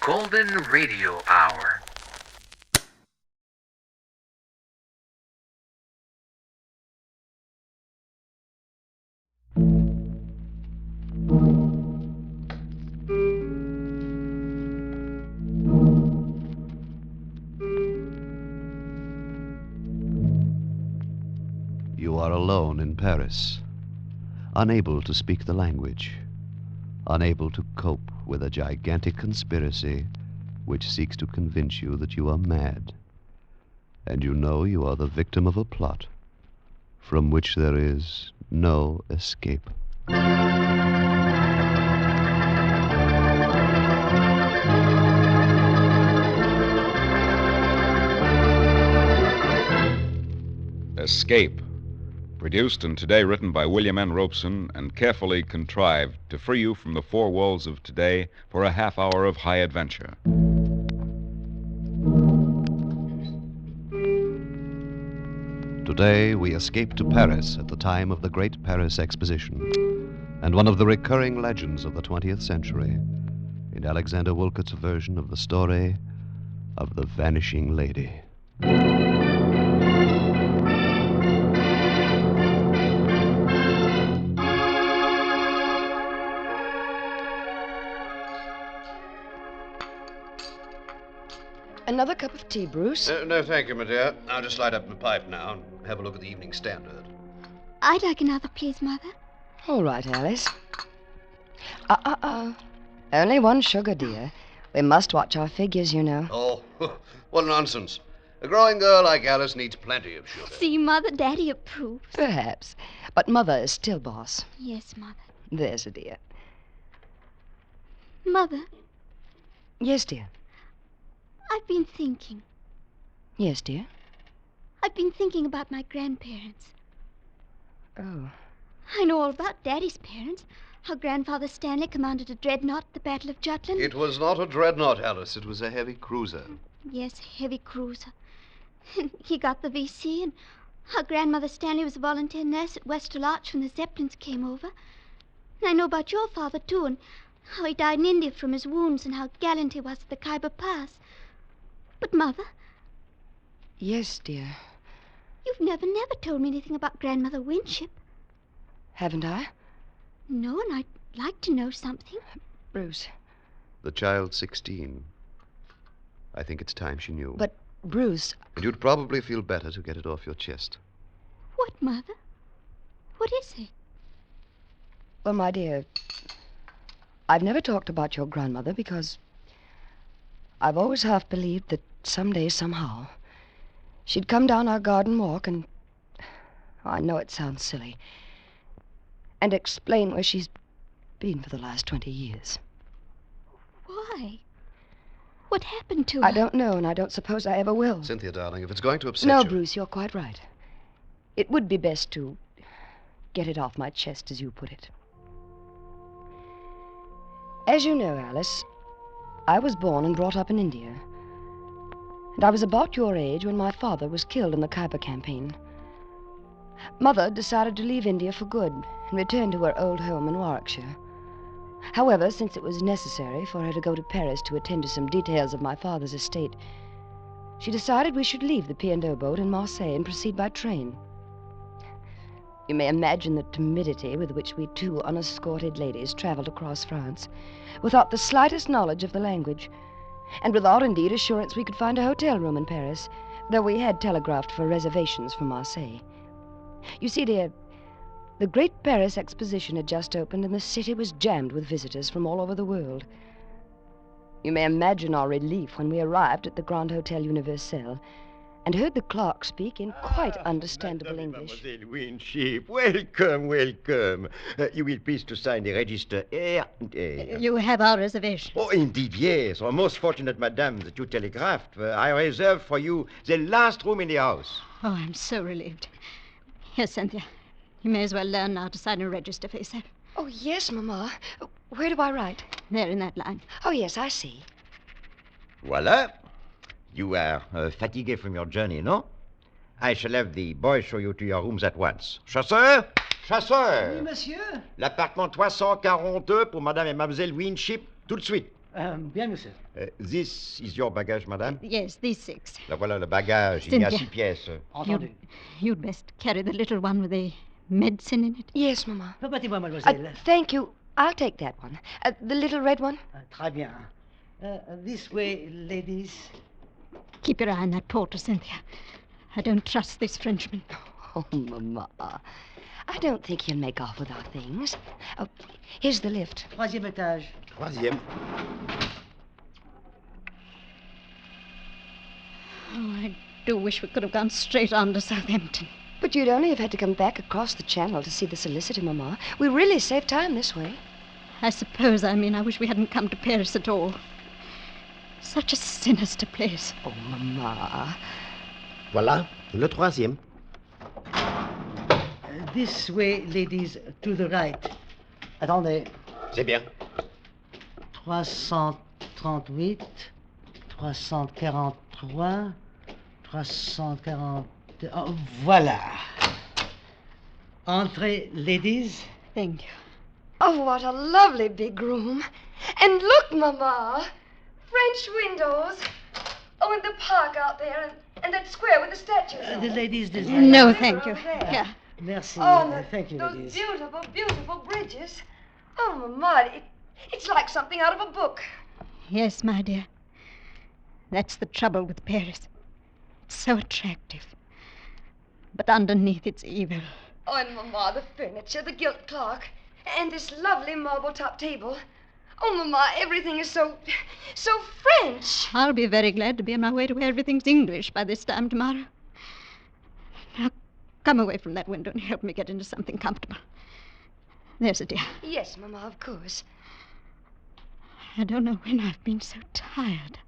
Golden Radio Hour. You are alone in Paris, unable to speak the language, unable to cope with a gigantic conspiracy which seeks to convince you that you are mad. And you know you are the victim of a plot from which there is no escape. Escape. Produced and today written by William N. Robeson and carefully contrived to free you from the four walls of today for a half hour of high adventure. Today we escape to Paris at the time of the Great Paris Exposition and one of the recurring legends of the 20th century in Alexander Woollcott's version of the story of the Vanishing Lady. Another cup of tea, Bruce? No, thank you, my dear. I'll just light up my pipe now and have a look at the Evening Standard. I'd like another, please, Mother. All right, Alice. Only one sugar, dear. We must watch our figures, you know. Oh, what nonsense. A growing girl like Alice needs plenty of sugar. See, Mother, Daddy approves. Perhaps. But Mother is still boss. Yes, Mother. There's a dear. Mother, Yes, dear. I've been thinking. Yes, dear. I've been thinking about my grandparents. Oh. I know all about Daddy's parents. How Grandfather Stanley commanded a dreadnought at the Battle of Jutland. It was not a dreadnought, Alice. It was a heavy cruiser. Yes, heavy cruiser. He got the VC, and how Grandmother Stanley was a volunteer nurse at Westerl Arch when the Zeppelins came over. And I know about your father, too, and how he died in India from his wounds and how gallant he was at the Khyber Pass. But, Mother, Yes, dear. you've never told me anything about Grandmother Winship. Haven't I? No, and I'd like to know something. Bruce. The child's 16. I think it's time she knew. But, Bruce, And you'd probably feel better to get it off your chest. What, Mother? What is it? well, my dear, I've never talked about your grandmother because I've always half believed that someday, somehow, she'd come down our garden walk and, I know it sounds silly, and explain where she's been for the last 20 years. Why? What happened to her? I don't know, and I don't suppose I ever will. Cynthia, darling, if it's going to upset No, you... Bruce, you're quite right. It would be best to get it off my chest, as you put it. As you know, Alice, I was born and brought up in India. And I was about your age when my father was killed in the Khyber campaign. Mother decided to leave India for good and return to her old home in Warwickshire. However, since it was necessary for her to go to Paris to attend to some details of my father's estate, she decided we should leave the P&O boat in Marseille and proceed by train. You may imagine the timidity with which we two unescorted ladies traveled across France, without the slightest knowledge of the language, and without indeed assurance we could find a hotel room in Paris, though we had telegraphed for reservations from Marseille. You see, dear, the Great Paris Exposition had just opened, and the city was jammed with visitors from all over the world. You may imagine our relief when we arrived at the Grand Hotel Universel and heard the clerk speak in quite understandable English. Mademoiselle Winship, welcome, welcome. You will please to sign the register here and here. You have our reservation. Oh, indeed, yes. Oh, most fortunate, madame, that you telegraphed. I reserved for you the last room in the house. Oh, I'm so relieved. Here, Cynthia. You may as well learn now to sign a register for yourself. Oh, yes, Mamma. Where do I write? There in that line. Oh, yes, I see. Voila. You are fatigué from your journey, no? I shall have the boy show you to your rooms at once. Chasseur! Chasseur! Oui, monsieur. L'appartement 342 pour madame et mademoiselle Winship, tout de suite. Bien, monsieur. This is your baggage, madame? Yes, these 6. Là voilà le bagage. Il y a Cynthia. 6 pièces. Entendu. You'd best carry the little one with the medicine in it. Yes, Mama. Permettez-moi, mademoiselle. Thank you. I'll take that one. The little red one? Très bien. This way, ladies. Keep your eye on that porter, Cynthia. I don't trust this Frenchman. Oh, Mama. I don't think he'll make off with our things. Oh, here's the lift. Troisième étage. Troisième. Oh, I do wish we could have gone straight on to Southampton. But you'd only have had to come back across the channel to see the solicitor, Mama. We really save time this way. I wish we hadn't come to Paris at all. Such a sinister place. Oh, Mama. Voilà le troisième. This way, ladies, to the right. Attendez. C'est bien. 338, 343, 340... Oh, voilà. Entrez, ladies. Thank you. Oh, what a lovely big room. And look, Mama. French windows. Oh, and the park out there, and that square with the statues. on The it. ladies desire. No, thank you. Here. Merci. Oh, thank you, those ladies. beautiful, beautiful bridges. Oh, Mama, it's like something out of a book. Yes, my dear. That's the trouble with Paris. It's so attractive. But underneath it's evil. Oh, and Mama, the furniture, the gilt clock, and this lovely marble-top table. Oh, Mama, everything is so French. I'll be very glad to be on my way to where everything's English by this time tomorrow. Now, come away from that window and help me get into something comfortable. There's a dear. Yes, Mama, of course. I don't know when I've been so tired.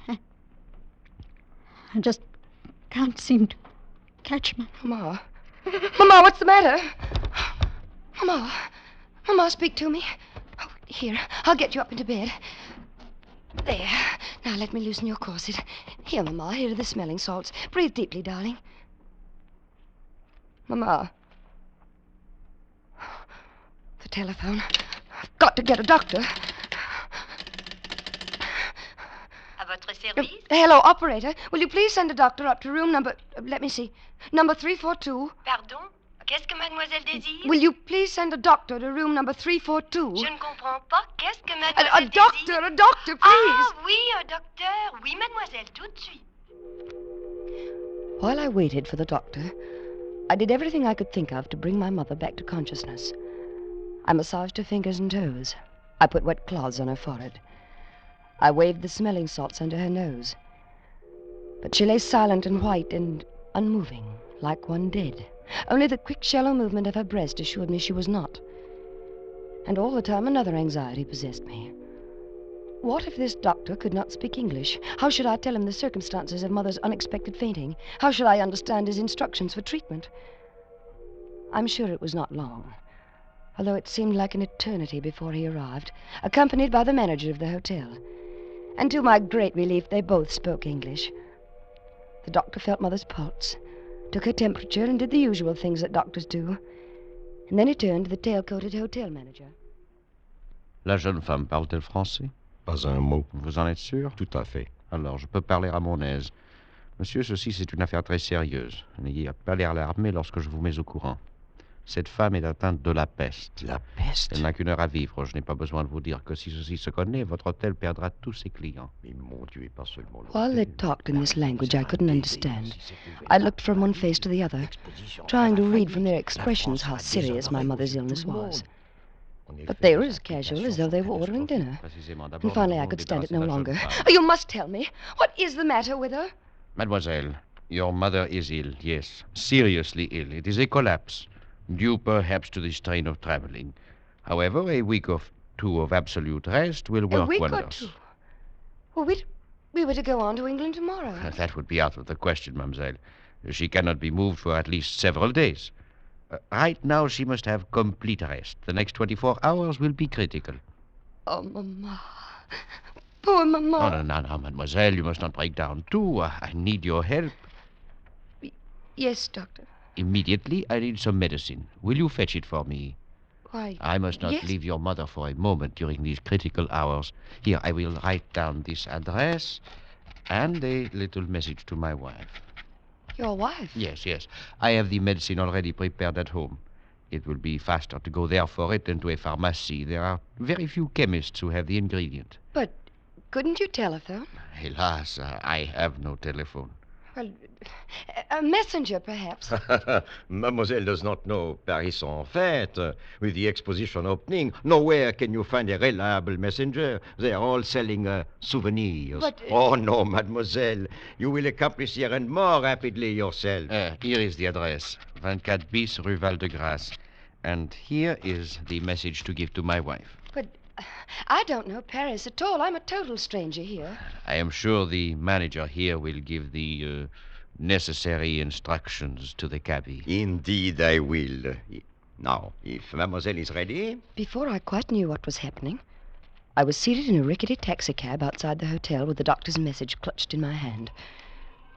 I just can't seem to catch my... Mama. Mama, what's the matter? Mama. Mama, speak to me. Oh, here, I'll get you up into bed. There. Now let me loosen your corset. Here, Mama, here are the smelling salts. Breathe deeply, darling. Mama. The telephone. I've got to get a doctor. À votre service? Hello, operator. Will you please send a doctor up to room number... let me see. Number 342. Pardon? Qu'est-ce que mademoiselle désire? Will you please send a doctor to room number 342? Je ne comprends pas. Qu'est-ce que A mademoiselle doctor, désire? a doctor, please. Ah, oui, un docteur. Oui, mademoiselle, tout de suite. While I waited for the doctor, I did everything I could think of to bring my mother back to consciousness. I massaged her fingers and toes. I put wet cloths on her forehead. I waved the smelling salts under her nose. But she lay silent and white and unmoving, like one dead. Only the quick, shallow movement of her breast assured me she was not. And all the time another anxiety possessed me. What if this doctor could not speak English? How should I tell him the circumstances of Mother's unexpected fainting? How should I understand his instructions for treatment? I'm sure it was not long, although it seemed like an eternity before he arrived, accompanied by the manager of the hotel. And to my great relief, they both spoke English. The doctor felt Mother's pulse, took her temperature, and did the usual things that doctors do. And then he turned to the tail-coated hotel manager. La jeune femme parle-t-elle français? Pas un mot. Vous en êtes sûr? Tout à fait. Alors, je peux parler à mon aise. Monsieur, ceci, c'est une affaire très sérieuse. N'ayez pas l'air alarmé lorsque je vous mets au courant. Cette femme est atteinte de la peste. La peste? Elle n'a qu'une heure à vivre. Je n'ai pas besoin de vous dire que si ceci se connaît, votre hôtel perdra tous ses clients. Mais mon Dieu, et pas seulement While they talked in this language I couldn't understand, I looked from one face to the other, trying to read from their expressions how serious my mother's illness was. But they were as casual as though they were ordering dinner. And finally I could stand it no longer. Oh, you must tell me. What is the matter with her? Mademoiselle, your mother is ill, yes. Seriously ill. It is a collapse, due perhaps to the strain of traveling. However, a week or two of absolute rest will work A week wonders. or two? Well, we were to go on to England tomorrow. That would be out of the question, mademoiselle. She cannot be moved for at least several days. Right now, she must have complete rest. The next 24 hours will be critical. Oh, Mama. Poor Mama. No, mademoiselle, you must not break down, too. I need your help. Yes, Doctor. Immediately, I need some medicine. Will you fetch it for me? Why, I must not yes. leave your mother for a moment during these critical hours. Here, I will write down this address and a little message to my wife. Your wife? Yes, yes. I have the medicine already prepared at home. It will be faster to go there for it than to a pharmacy. There are very few chemists who have the ingredient. But couldn't you telephone? Hélas, I have no telephone. Well, a messenger, perhaps. Mademoiselle does not know Paris en fête. With the exposition opening, nowhere can you find a reliable messenger. They are all selling souvenirs. But, Oh, no, mademoiselle. You will accomplish the errand more rapidly yourself. Here is the address. 24 bis Rue Val-de-Grâce. And here is the message to give to my wife. But I don't know Paris at all. I'm a total stranger here. I am sure the manager here will give the necessary instructions to the cabby. Indeed, I will. Now, if mademoiselle is ready... Before I quite knew what was happening, I was seated in a rickety taxicab outside the hotel with the doctor's message clutched in my hand,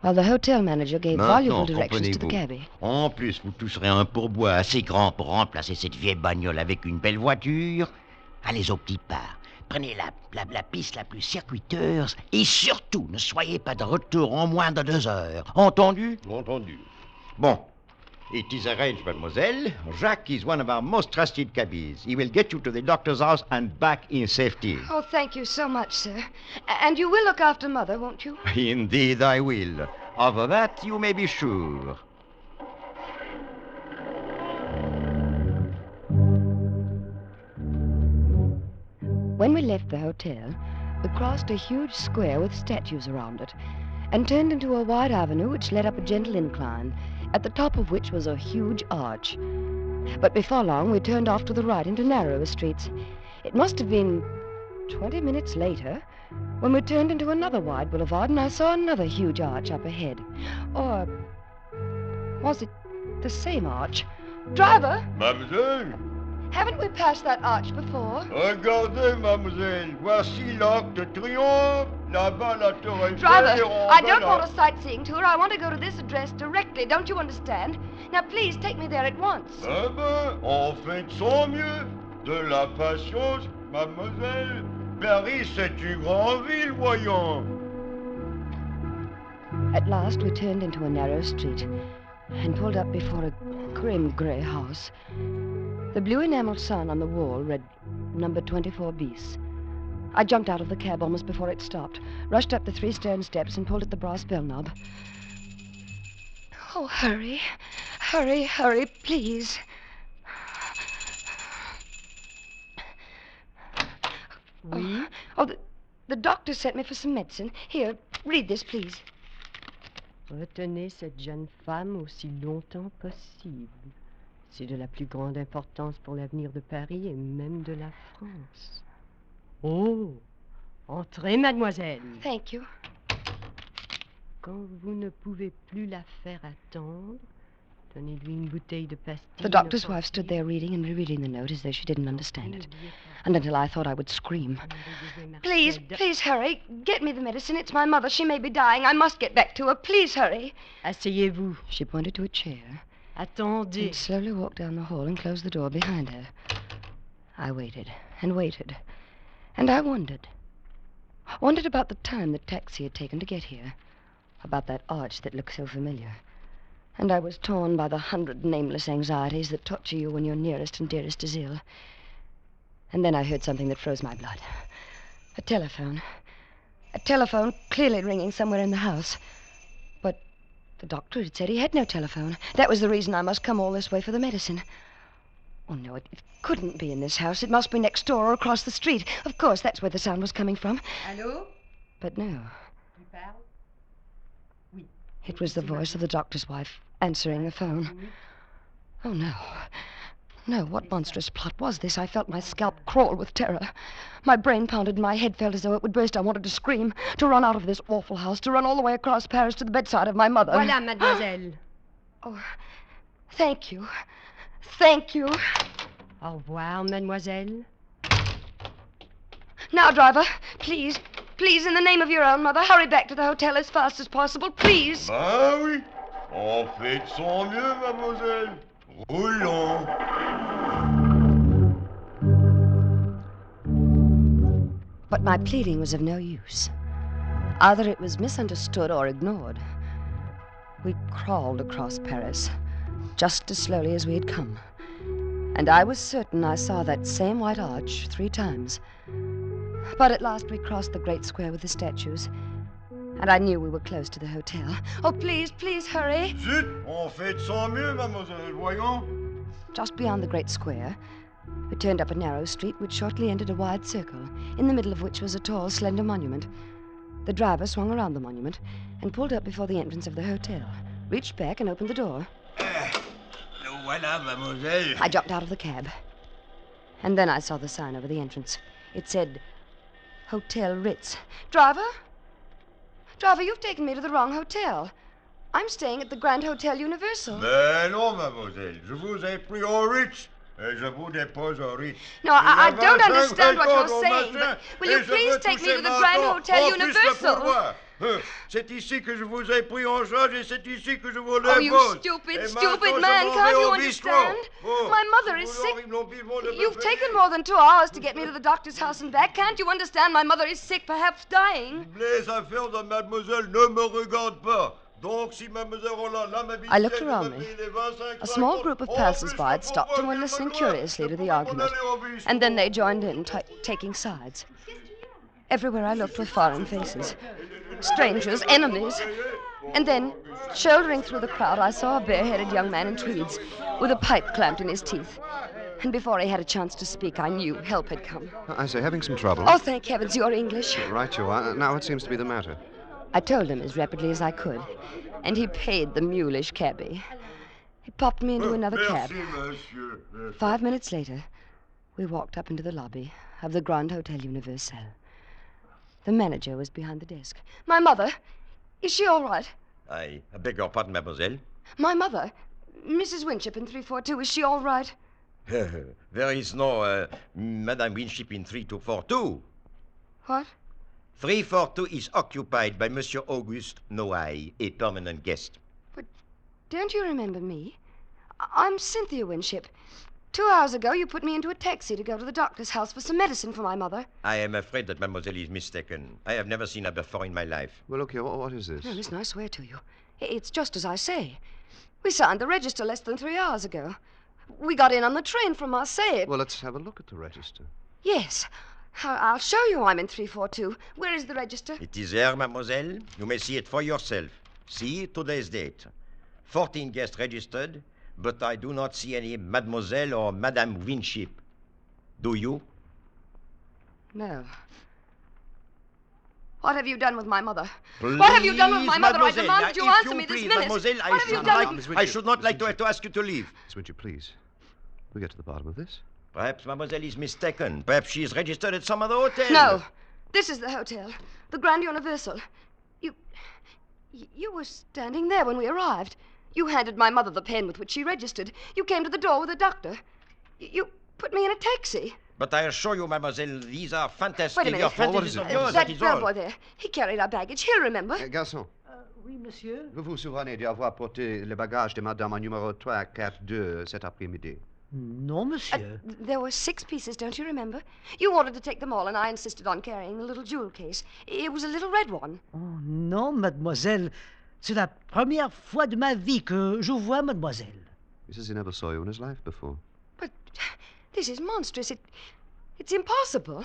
while the hotel manager gave valuable directions to the cabby. En plus, vous toucherez un pourboire assez grand pour remplacer cette vieille bagnole avec une belle voiture. Allez au petit pas. Prenez la piste la plus circuiteuse et surtout, ne soyez pas de retour en moins de 2 heures. Entendu? Entendu. Bon. It is arranged, mademoiselle. Jacques is one of our most trusted cabbies. He will get you to the doctor's house and back in safety. Oh, thank you so much, sir. And you will look after Mother, won't you? Indeed, I will. Of that, you may be sure. When we left the hotel, we crossed a huge square with statues around it and turned into a wide avenue which led up a gentle incline, at the top of which was a huge arch. But before long, we turned off to the right into narrower streets. It must have been 20 minutes later when we turned into another wide boulevard and I saw another huge arch up ahead. Or was it the same arch? Driver! Mademoiselle! Haven't we passed that arch before? Regardez, mademoiselle. Voici l'Arc de Triomphe. Là-bas, la Tour Eiffel. Driver, I don't want a sightseeing tour. I want to go to this address directly. Don't you understand? Now, please take me there at once. Eh ben, on fait de son mieux. De la patience, mademoiselle. Paris, c'est une grande ville, voyons. At last, we turned into a narrow street and pulled up before a grim grey house. The blue enamel sign on the wall read number 24 bis. I jumped out of the cab almost before it stopped, rushed up the 3 stone steps and pulled at the brass bell knob. Oh, hurry. Hurry, hurry, please. Oui? Oh, the doctor sent me for some medicine. Here, read this, please. Retenez cette jeune femme aussi longtemps possible. C'est de la plus grande importance pour l'avenir de Paris et même de la France. Oh! Entrez, mademoiselle. Thank you. Quand vous ne pouvez plus la faire attendre, donnez-lui une bouteille de pastilles. The doctor's wife stood there reading and rereading the note as though she didn't understand it. And until I thought I would scream. Please, please hurry. Get me the medicine. It's my mother. She may be dying. I must get back to her. Please hurry. Asseyez-vous. She pointed to a chair. Attendez. And slowly walked down the hall and closed the door behind her. I waited and waited. And I wondered. Wondered about the time the taxi had taken to get here. About that arch that looked so familiar. And I was torn by the 100 nameless anxieties that torture you when your nearest and dearest is ill. And then I heard something that froze my blood. A telephone. A telephone clearly ringing somewhere in the house. But the doctor had said he had no telephone. That was the reason I must come all this way for the medicine. Oh, no, it couldn't be in this house. It must be next door or across the street. Of course, that's where the sound was coming from. Allô? But no. It was the voice of the doctor's wife answering the phone. Oh, no. No, what monstrous plot was this? I felt my scalp crawl with terror. My brain pounded and my head felt as though it would burst. I wanted to scream, to run out of this awful house, to run all the way across Paris to the bedside of my mother. Voilà, mademoiselle. Oh, thank you. Thank you. Au revoir, mademoiselle. Now, driver, please, please, in the name of your own mother, hurry back to the hotel as fast as possible, please. Ben oui. On fait de son mieux, mademoiselle. Roulons. But my pleading was of no use. Either it was misunderstood or ignored. We crawled across Paris, just as slowly as we had come. And I was certain I saw that same white arch 3 times. But at last we crossed the great square with the statues, and I knew we were close to the hotel. Oh, please, please, hurry. Zut, on fait de son mieux, mademoiselle, voyons. Just beyond the great square, we turned up a narrow street which shortly entered a wide circle, in the middle of which was a tall, slender monument. The driver swung around the monument and pulled up before the entrance of the hotel, reached back and opened the door. Nous voilà, mademoiselle. I jumped out of the cab. And then I saw the sign over the entrance. It said, Hotel Ritz. Driver? Driver, you've taken me to the wrong hotel. I'm staying at the Grand Hotel Universal. Mais non, mademoiselle, je vous ai pris au Ritz. Et je vous dépose au Ritz. No, I don't understand what you're saying, but will you please take me to the Grand Hotel Universal? C'est ici que je vous ai pris en charge et c'est ici que je vous Oh, dépose. you stupid man, can't you understand? My mother is sick. You've taken more than 2 hours to get me to the doctor's house and back. Can't you understand? My mother is sick, perhaps dying. Les affaires de mademoiselle ne me regardent pas. Donc, si mademoiselle Roland n'a ma I looked around me. A small group of passers-by had stopped and were listening curiously to the argument. And then they joined in, taking sides. Everywhere I looked were foreign faces. Strangers, enemies. And then, shouldering through the crowd, I saw a bare-headed young man in tweeds, with a pipe clamped in his teeth. And before he had a chance to speak, I knew help had come. I say, having some trouble. Oh, thank heavens, you're English. Right you are. Now, what seems to be the matter? I told him as rapidly as I could, and he paid the mulish cabbie. He popped me into another cab. 5 minutes later, we walked up into the lobby of the Grand Hotel Universal. The manager was behind the desk. My mother, is she all right? I beg your pardon, mademoiselle. My mother, Mrs. Winship in 342, is she all right? There is no Madame Winship in 3242. What? 342 is occupied by Monsieur Auguste Noailles, a permanent guest. But don't you remember me? I'm Cynthia Winship. 2 hours ago, you put me into a taxi to go to the doctor's house for some medicine for my mother. I am afraid that mademoiselle is mistaken. I have never seen her before in my life. Well, look here, what is this? No, listen, I swear to you. It's just as I say. We signed the register less than 3 hours ago. We got in on the train from Marseille. Well, let's have a look at the register. Yes. I'll show you I'm in 342. Where is the register? It is there, mademoiselle. You may see it for yourself. See today's date. 14 guests registered, but I do not see any mademoiselle or Madame Winship. Do you? No. What have you done with my mother? Please, what have you done with my mother? I mademoiselle, demand you if answer you me please, this minute. Mademoiselle, What have you done with... I should not like to ask you to leave. Miss Winship, please. We get to the bottom of this. Perhaps mademoiselle is mistaken. Perhaps she is registered at some other hotel. No. This is the hotel. The Grand Universal. You were standing there when we arrived. You handed my mother the pen with which she registered. You came to the door with a doctor. You put me in a taxi. But I assure you, mademoiselle, these are fantastic. Wait a minute. Your fantasies of yours, that is all. bellboy there. He carried our baggage. He'll remember. Garçon. Oui, monsieur. Vous vous souvenez d'avoir porté le bagage de madame au numéro 342 cet après-midi? Non, monsieur. There were 6 pieces, don't you remember? You wanted to take them all, and I insisted on carrying the little jewel case. It was a little red one. Oh, non, mademoiselle. C'est la première fois de ma vie que je vois mademoiselle. He says he never saw you in his life before. But this is monstrous. It's impossible.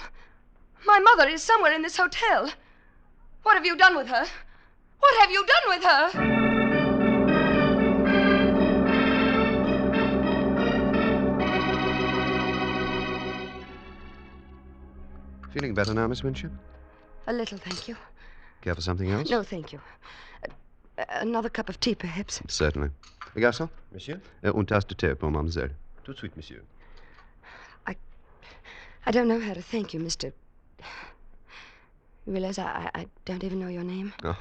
My mother is somewhere in this hotel. What have you done with her? What have you done with her? Feeling better now, Miss Winship? A little, thank you. Care for something else? No, thank you. Another cup of tea, perhaps. Certainly. Garçon? Monsieur? Une tasse de thé pour mademoiselle. Tout de suite, monsieur. I don't know how to thank you, Mr. You realize I don't even know your name? Oh,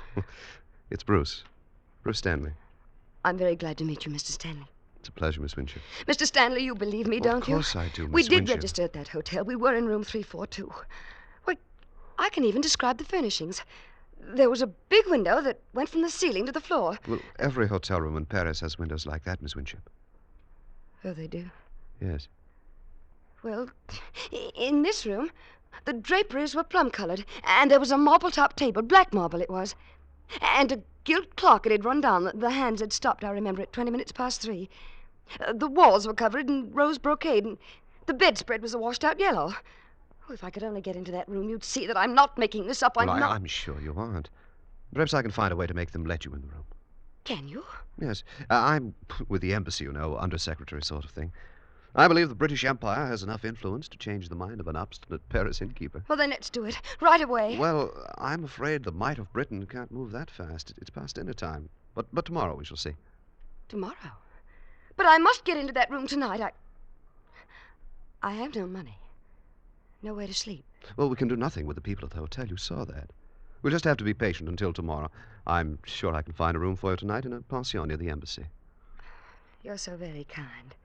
it's Bruce. Bruce Stanley. I'm very glad to meet you, Mr. Stanley. It's a pleasure, Miss Winship. Mr. Stanley, you believe me, don't you? Of course I do, Miss We did Winship. register at that hotel. We were in room 342. Well, I can even describe the furnishings. There was a big window that went from the ceiling to the floor. Well, every hotel room in Paris has windows like that, Miss Winship. Oh, they do? Yes. Well, in this room, The draperies were plum-colored, and there was a marble-top table, black marble it was, and a gilt clock. It had run down. The hands had stopped, I remember, at 20 minutes past 3. The walls were covered in rose brocade, and the bedspread was a washed-out yellow. Oh, if I could only get into that room, you'd see that I'm not making this up. I'm sure you aren't. Perhaps I can find a way to make them let you in the room. Can you? Yes. I'm with the embassy, undersecretary sort of thing. I believe the British Empire has enough influence to change the mind of an obstinate Paris innkeeper. Well, then let's do it. Right away. Well, I'm afraid the might of Britain can't move that fast. It's past dinner time. But tomorrow we shall see. Tomorrow? But I must get into that room tonight. I have no money. Nowhere to sleep. Well, we can do nothing with the people at the hotel. You saw that. We'll just have to be patient until tomorrow. I'm sure I can find a room for you tonight in a pension near the embassy. You're so very kind.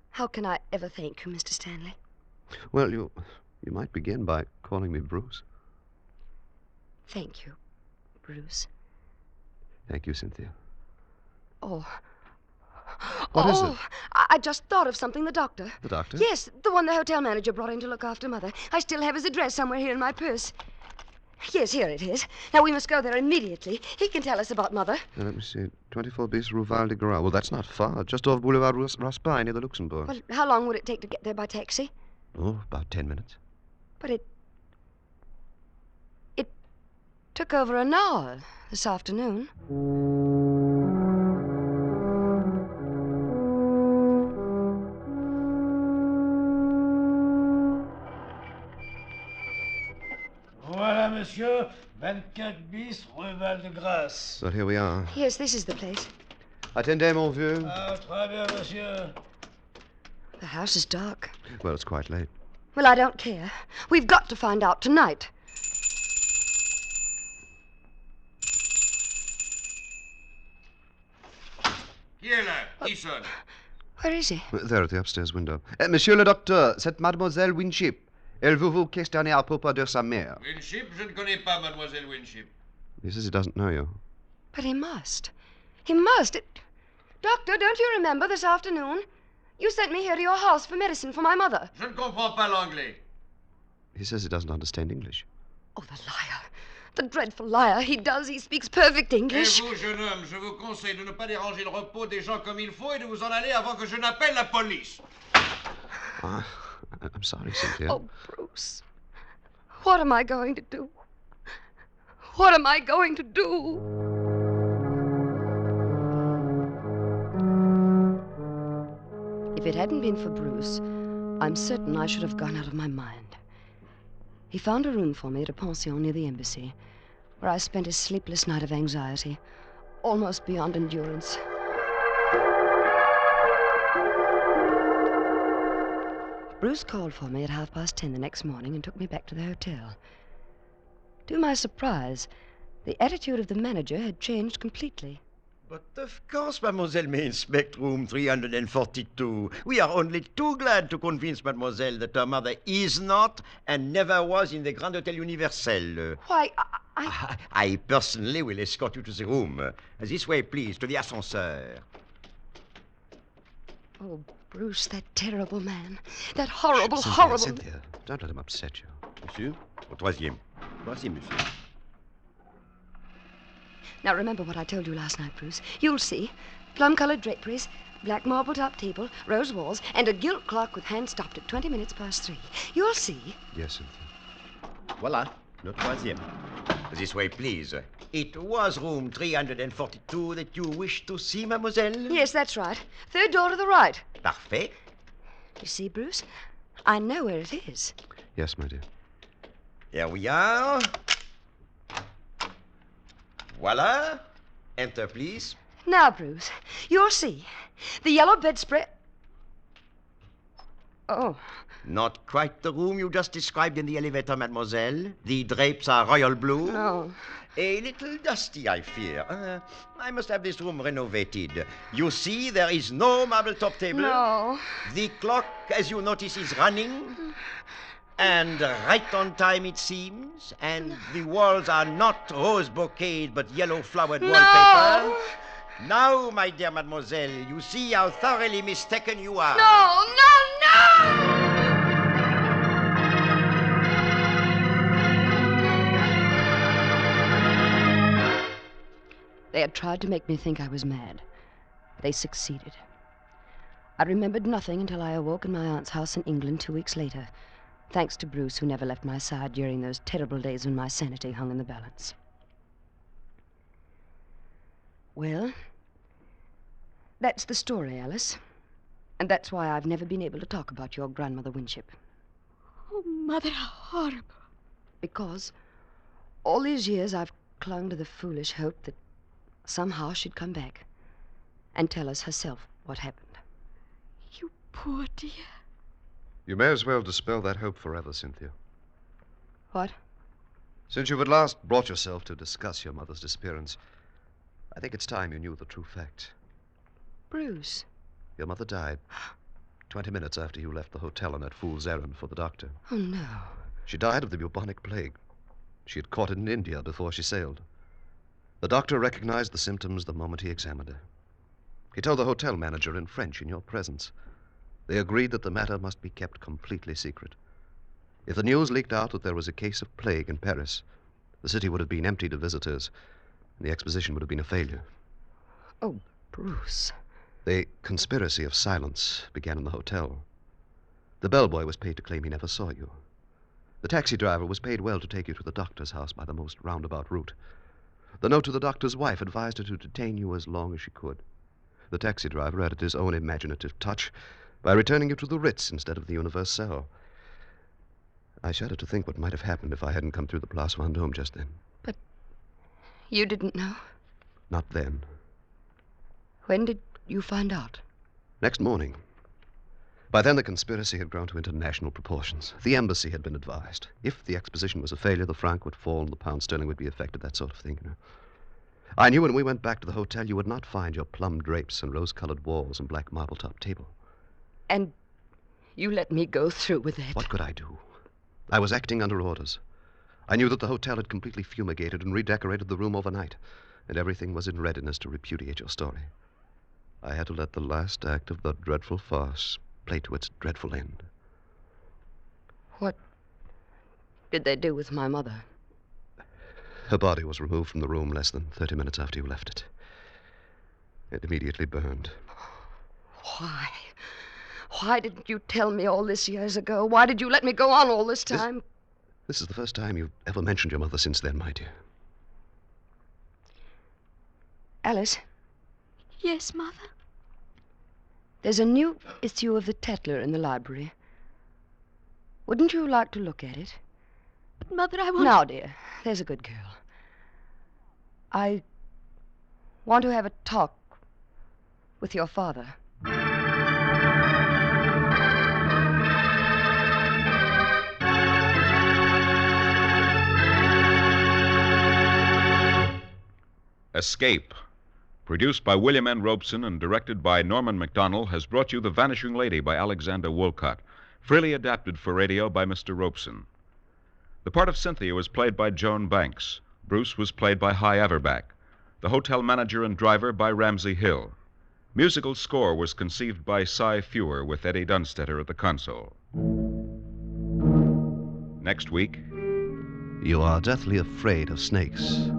How can I ever thank you, Mr. Stanley? Well, you might begin by calling me Bruce. Thank you, Bruce. Thank you, Cynthia. Oh. What is it? I just thought of something. The doctor. The doctor? Yes, the one the hotel manager brought in to look after Mother. I still have his address somewhere here in my purse. Yes, here it is. Now, we must go there immediately. He can tell us about Mother. Now, let me see. 24 bis Rue Val de Gras. Well, that's not far. Just off Boulevard Raspail near the Luxembourg. Well, how long would it take to get there by taxi? Oh, about 10 minutes. But it took over an hour this afternoon. Voilà, monsieur. 24 bis, Rue Val de Grâce. Well, here we are. Yes, this is the place. Attendez, mon vieux. Ah, très bien, monsieur. The house is dark. Well, it's quite late. Well, I don't care. We've got to find out tonight. Qui est là? Qui sonne? Where is he? There at the upstairs window. Monsieur le docteur, c'est Mademoiselle Winship. Elle veut vous questionner à propos de sa mère. Winship? Je ne connais pas Mademoiselle Winship. He says he doesn't know you. But he must. He must. Doctor, don't you remember this afternoon? You sent me here to your house for medicine for my mother. Je ne comprends pas l'anglais. He says he doesn't understand English. Oh, the liar. The dreadful liar. He does. He speaks perfect English. Et vous, jeune homme, je vous conseille de ne pas déranger le repos des gens comme il faut et de vous en aller avant que je n'appelle la police. I'm sorry, Cynthia. Oh, Bruce. What am I going to do? What am I going to do? If it hadn't been for Bruce, I'm certain I should have gone out of my mind. He found a room for me at a pension near the embassy, where I spent a sleepless night of anxiety, almost beyond endurance. Bruce called for me at 10:30 the next morning and took me back to the hotel. To my surprise, the attitude of the manager had changed completely. But of course, mademoiselle may inspect room 342. We are only too glad to convince mademoiselle that her mother is not and never was in the Grand Hotel Universel. Why, I personally will escort you to the room. This way, please, to the ascenseur. Oh, Bruce, that terrible man. That horrible, Cynthia, horrible... Cynthia, don't let him upset you. Monsieur, au troisième. Voici, monsieur. Now, remember what I told you last night, Bruce. You'll see. Plum-colored draperies, black marble-top table, rose walls, and a gilt clock with hands stopped at 20 minutes past 3. You'll see. Yes, Cynthia. Voilà, le troisième. This way, please. It was room 342 that you wished to see, mademoiselle? Yes, that's right. Third door to the right. Parfait. You see, Bruce? I know where it is. Yes, my dear. Here we are. Voila. Enter, please. Now, Bruce, you'll see. The yellow bedspread... Oh. Not quite the room you just described in the elevator, mademoiselle. The drapes are royal blue. No. A little dusty, I fear. I must have this room renovated. You see, there is no marble-top table. No. The clock, as you notice, is running. And right on time, it seems. And the walls are not rose brocade, but yellow-flowered wallpaper. Now, my dear mademoiselle, you see how thoroughly mistaken you are. No, no, no! They had tried to make me think I was mad. They succeeded. I remembered nothing until I awoke in my aunt's house in England 2 weeks later, thanks to Bruce, who never left my side during those terrible days when my sanity hung in the balance. Well, that's the story, Alice. And that's why I've never been able to talk about your grandmother Winship. Oh, Mother, how horrible. Because all these years I've clung to the foolish hope that somehow she'd come back and tell us herself what happened. You poor dear. You may as well dispel that hope forever, Cynthia. What? Since you at last brought yourself to discuss your mother's disappearance, I think it's time you knew the true fact. Bruce. Your mother died 20 minutes after you left the hotel on that fool's errand for the doctor. Oh, no. She died of the bubonic plague. She had caught it in India before she sailed. The doctor recognized the symptoms the moment he examined her. He told the hotel manager in French in your presence. They agreed that the matter must be kept completely secret. If the news leaked out that there was a case of plague in Paris, the city would have been emptied of visitors, and the exposition would have been a failure. Oh, Bruce. The conspiracy of silence began in the hotel. The bellboy was paid to claim he never saw you. The taxi driver was paid well to take you to the doctor's house by the most roundabout route. The note to the doctor's wife advised her to detain you as long as she could. The taxi driver added his own imaginative touch by returning you to the Ritz instead of the Universal. I shudder to think what might have happened if I hadn't come through the Place Vendôme just then. But you didn't know? Not then. When did you find out? Next morning. By then, the conspiracy had grown to international proportions. The embassy had been advised. If the exposition was a failure, the franc would fall and the pound sterling would be affected, that sort of thing, you know. I knew when we went back to the hotel you would not find your plum drapes and rose-colored walls and black marble-top table. And you let me go through with that? What could I do? I was acting under orders. I knew that the hotel had completely fumigated and redecorated the room overnight, and everything was in readiness to repudiate your story. I had to let the last act of the dreadful farce play to its dreadful end. What did they do with my mother? Her body was removed from the room less than 30 minutes after you left it. It immediately burned. Why? Why didn't you tell me all this years ago? Why did you let me go on all this time? This is the first time you've ever mentioned your mother since then, my dear. Alice? Yes, Mother? There's a new issue of the Tatler in the library. Wouldn't you like to look at it? But, Mother, I want... Now, dear, there's a good girl. I want to have a talk with your father. Escape, produced by William N. Robeson and directed by Norman MacDonald, has brought you The Vanishing Lady by Alexander Woollcott, freely adapted for radio by Mr. Robeson. The part of Cynthia was played by Joan Banks. Bruce was played by Hy Averback. The hotel manager and driver by Ramsey Hill. Musical score was conceived by Cy Fewer with Eddie Dunstetter at the console. Next week... You are deathly afraid of snakes.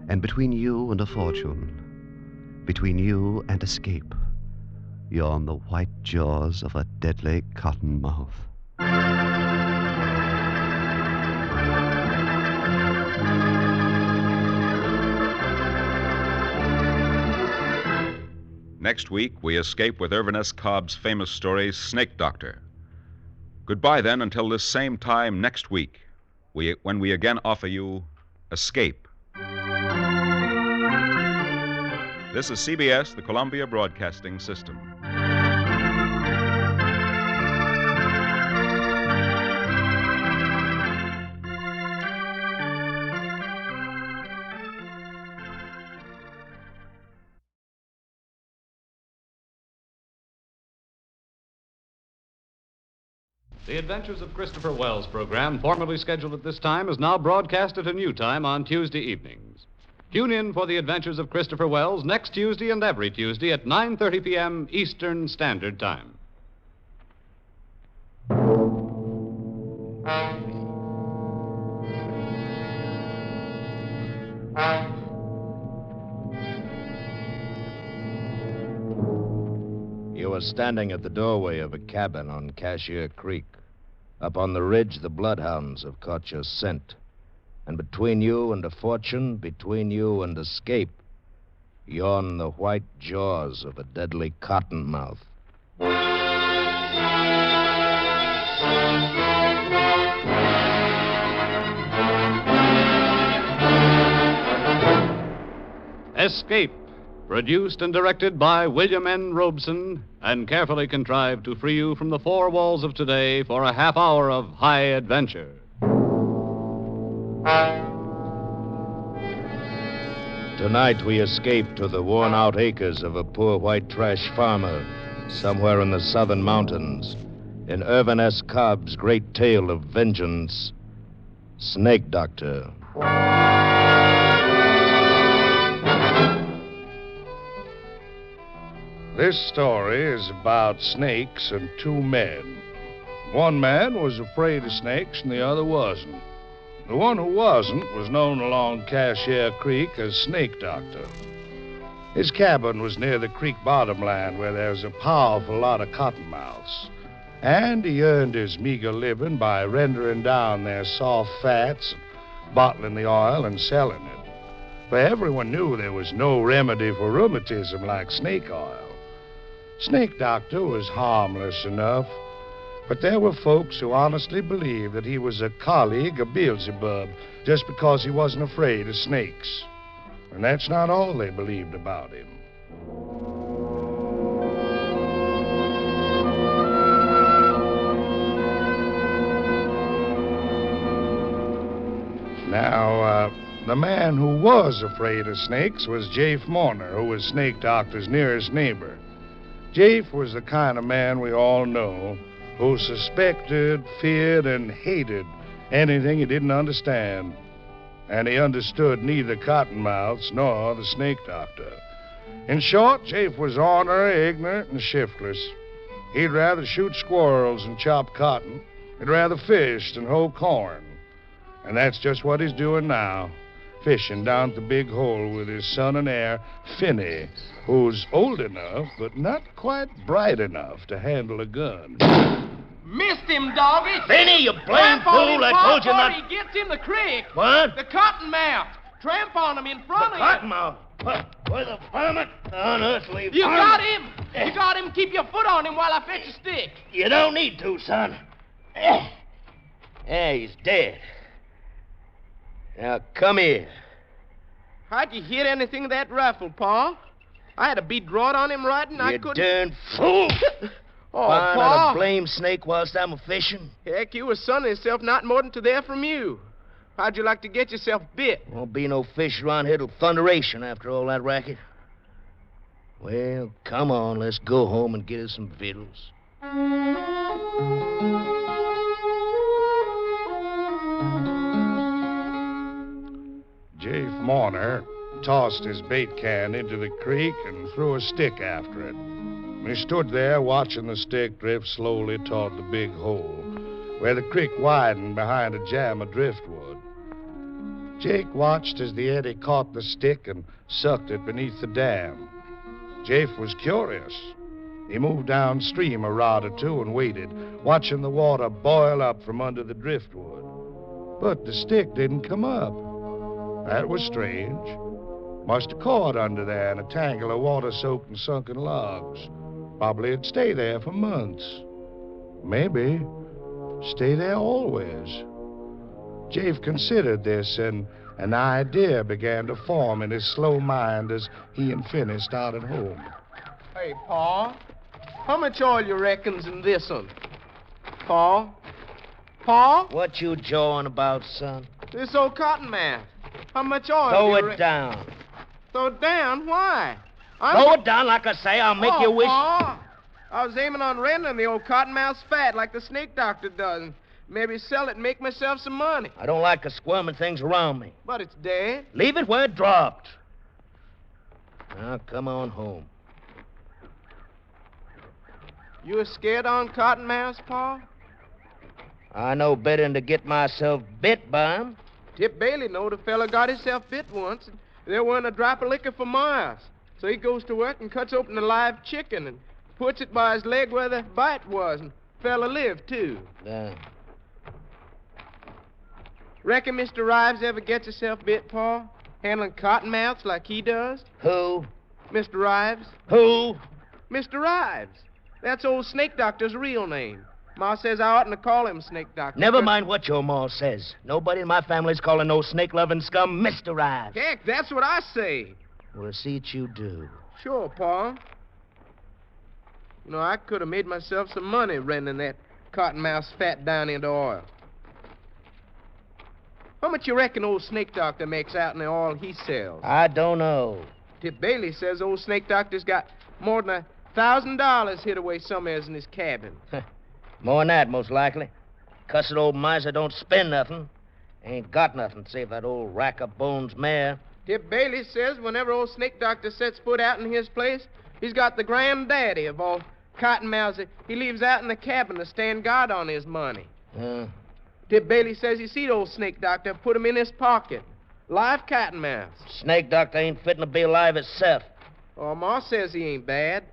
And between you and a fortune, between you and escape, you're on the white jaws of a deadly cottonmouth. Next week, we escape with Irvin S. Cobb's famous story, Snake Doctor. Goodbye, then, until this same time next week, when we again offer you Escape. This is CBS, the Columbia Broadcasting System. The Adventures of Christopher Wells program, formerly scheduled at this time, is now broadcast at a new time on Tuesday evenings. Tune in for The Adventures of Christopher Wells next Tuesday and every Tuesday at 9:30 p.m. Eastern Standard Time. You were standing at the doorway of a cabin on Cashier Creek. Up on the ridge, the bloodhounds have caught your scent. And between you and a fortune, between you and escape, yawn the white jaws of a deadly cottonmouth. Escape, produced and directed by William N. Robeson, and carefully contrived to free you from the four walls of today for a half hour of high adventure. Tonight we escape to the worn-out acres of a poor white trash farmer somewhere in the southern mountains. In Irvin S. Cobb's great tale of vengeance, Snake Doctor. This story is about snakes and two men. One man was afraid of snakes and the other wasn't. The one who wasn't was known along Cashier Creek as Snake Doctor. His cabin was near the creek bottom land where there's a powerful lot of cottonmouths. And he earned his meager living by rendering down their soft fats, bottling the oil, and selling it. For everyone knew there was no remedy for rheumatism like snake oil. Snake Doctor was harmless enough, but there were folks who honestly believed that he was a colleague of Beelzebub just because he wasn't afraid of snakes. And that's not all they believed about him. Now, the man who was afraid of snakes was Jafe Mourner, who was Snake Doctor's nearest neighbor. Jafe was the kind of man we all know who suspected, feared, and hated anything he didn't understand. And he understood neither Cottonmouths nor the Snake Doctor. In short, Jafe was ornery, ignorant, and shiftless. He'd rather shoot squirrels and chop cotton. He'd rather fish than hoe corn. And that's just what he's doing now, fishing down at the Big Hole with his son and heir, Finney, who's old enough but not quite bright enough to handle a gun. Missed him, doggy. Finney, you blame fool. I told you not... He gets in the creek. What? The cottonmouth. Tramp on him in front of you. Cottonmouth? Where the varmint on earth leave You got him. You got him. Keep your foot on him while I fetch a stick. You don't need to, son. Yeah, he's dead. Now, come here. How'd you hit anything of that rifle, Pa? I had a bead drawed on him right and I couldn't... You darn fool! Oh, Find Pa. out a blame snake whilst I'm a-fishing? Heck, you was sunning yourself not more than to there from you. How'd you like to get yourself bit? Won't be no fish around here till thunderation after all that racket. Well, come on, let's go home and get us some victuals. Jafe Mourner tossed his bait can into the creek and threw a stick after it. He stood there watching the stick drift slowly toward the Big Hole, where the creek widened behind a jam of driftwood. Jake watched as the eddy caught the stick and sucked it beneath the dam. Jafe was curious. He moved downstream a rod or two and waited, watching the water boil up from under the driftwood. But the stick didn't come up. That was strange. Must have caught under there in a tangle of water-soaked and sunken logs. Probably it'd stay there for months. Maybe stay there always. Jafe considered this, and an idea began to form in his slow mind as he and Finney started home. Hey, Pa, how much oil you reckons in this one? Pa? Pa? What you jawing about, son? This old cottonmouth. How much oil Throw do you it down. Throw it down? Why? Throw it down, like I say. I'll make you wish... Pa, I was aiming on rendering the old cottonmouth's fat like the Snake Doctor does. Maybe sell it and make myself some money. I don't like the squirming things around me. But it's dead. Leave it where it dropped. Now, come on home. You scared on cottonmouths, Pa? I know better than to get myself bit by 'em. Tip Bailey knowed a fella got himself bit once, and there wasn't a drop of liquor for miles. So he goes to work and cuts open a live chicken and Puts it by his leg where the bite was, and fella lived, too. Yeah. Reckon Mr. Rives ever gets himself bit, Pa? Handling cottonmouths like he does? Who? Mr. Rives. Who? Mr. Rives. That's old Snake Doctor's real name. Ma says I oughtn't to call him Snake Doctor. Never mind what your ma says. Nobody in my family's calling no snake-loving scum Mr. Rives. Heck, that's what I say. We'll see what you do. Sure, Pa. You know, I could have made myself some money rending that cottonmouth's fat down into oil. How much you reckon old Snake Doctor makes out in the oil he sells? I don't know. Tip Bailey says old Snake Doctor's got more than $1,000 hid away somewheres in his cabin. More than that, most likely. Cussed old miser don't spend nothing. Ain't got nothing save that old rack-up-bones mare. Tip Bailey says whenever old Snake Doctor sets foot out in his place, he's got the granddaddy of all cottonmouths that he leaves out in the cabin to stand guard on his money. Tip Bailey says he seen old Snake Doctor put him in his pocket. Live cottonmouths. Snake Doctor ain't fitting to be alive himself. Oh, Ma says he ain't bad.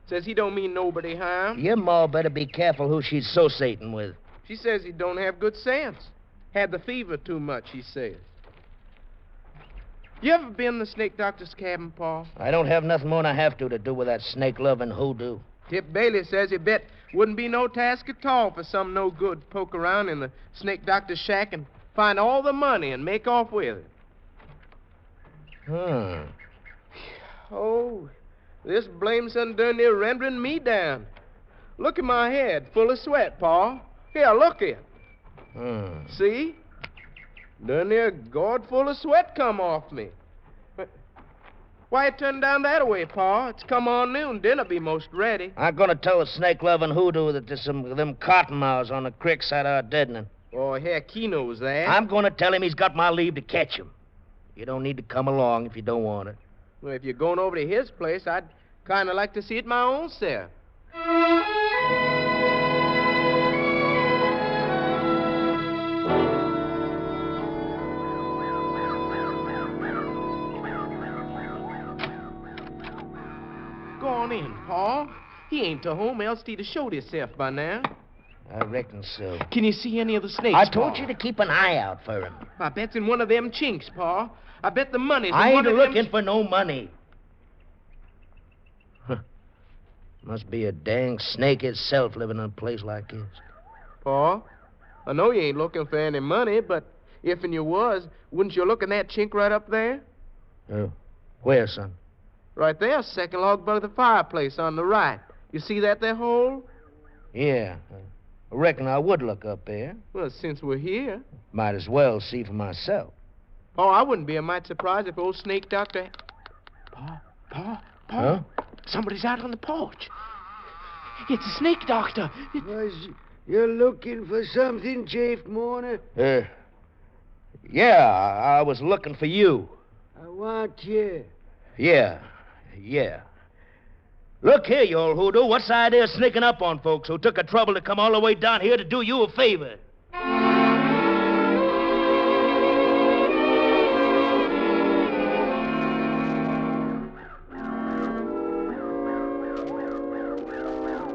Says he don't mean nobody harm. Your ma better be careful who she's associating with. She says he don't have good sense. Had the fever too much, he says. You ever been in the Snake Doctor's cabin, Pa? I don't have nothing more than I have to do with that snake-loving hoodoo. Tip Bailey says he bet wouldn't be no task at all for some no-good poke around in the Snake Doctor's shack and find all the money and make off with it. Oh, this blame son done near rendering me down. Look at my head, full of sweat, Pa. Here, look it. See? Done near gourd full of sweat come off me. Why you turn down that way, Pa? It's come on noon. Dinner be most ready. I'm gonna tell the snake-loving hoodoo that there's some of them cottonmouths on the creek side of our deadening. Oh, heck, he knows that. I'm gonna tell him he's got my leave to catch him. You don't need to come along if you don't want it. Well, if you're going over to his place, I'd kind of like to see it my own self. Go on in, Pa. He ain't to home, else he'd have showed himself by now. I reckon so. Can you see any of the snakes, I told Pa? you to keep an eye out for him. I bet's in one of them chinks, Pa. I bet the money's in I one ain't of them... looking for no money. Must be a dang snake itself living in a place like this. Pa, I know you ain't looking for any money, but if and you was, wouldn't you look in that chink right up there? Where, son? Right there, second log by the fireplace on the right. You see that there hole? Yeah. I reckon I would look up there. Well, since we're here. Might as well see for myself. Oh, I wouldn't be a mite surprised if old Snake Doctor... Pa. Huh? Somebody's out on the porch. It's a Snake Doctor. You're looking for something, Jafe Morner? Yeah, I was looking for you. I want you. Yeah. Look here, you old hoodoo. What's the idea of sneaking up on folks who took the trouble to come all the way down here to do you a favor?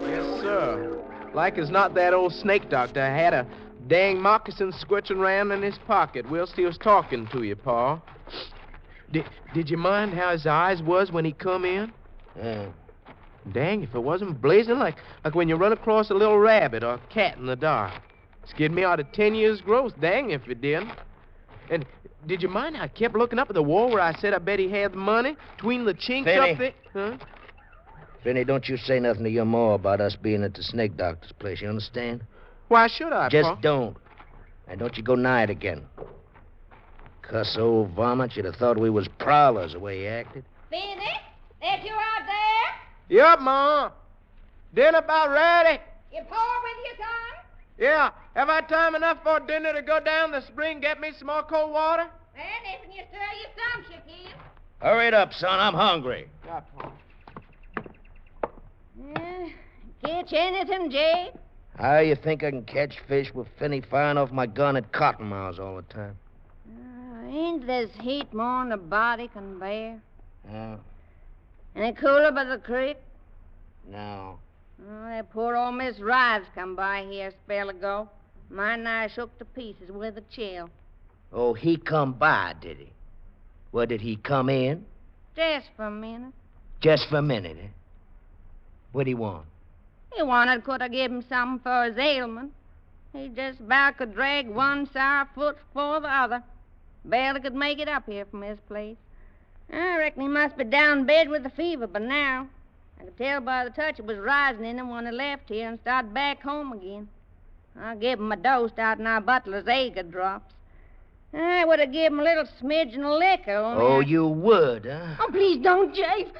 Yes, sir. Like as not, that old Snake Doctor had a dang moccasin squitching around in his pocket whilst he was talking to you, Pa. Did you mind how his eyes was when he come in? Yeah. Dang, if it wasn't blazing like when you run across a little rabbit or cat in the dark. Scared me out of 10 years' growth, dang if it didn't. And did you mind how I kept looking up at the wall where I said I bet he had the money between the chinks Finney. up there? Huh? Finney, don't you say nothing to your ma about us being at the Snake Doctor's place, you understand? Why should I, Just Pa? don't. And don't you go nigh it again. Cuss old varmint, you'd have thought we was prowlers the way he acted. Finney, that you out there? Yup, Ma. Dinner about ready. You pour with you, son? Yeah. Have I time enough for dinner to go down the spring get me some more cold water? And if you stir your thumb, Shaquille. Hurry it up, son. I'm hungry. Yup, Pa. Catch anything, Jay? How you think I can catch fish with Finney firing off my gun at cottonmouths all the time? Ain't this heat more'n a body can bear? Yeah. Any cooler by the creek? No. Oh, that poor old Miss Rives come by here a spell ago. Mine and I shook to pieces with a chill. Oh, he come by, did he? Well, did he come in? Just for a minute. Just for a minute, eh? What'd he want? He wanted could I give him something for his ailment. He just about could drag one sour foot for the other. Barely could make it up here from his place. I reckon he must be down in bed with the fever by now. I could tell by the touch it was rising in him when he left here and started back home again. I gave him a dose out in our butler's Aga drops. I would have given him a little smidgen of liquor. Oh, you would, huh? Oh, please don't, Jafe.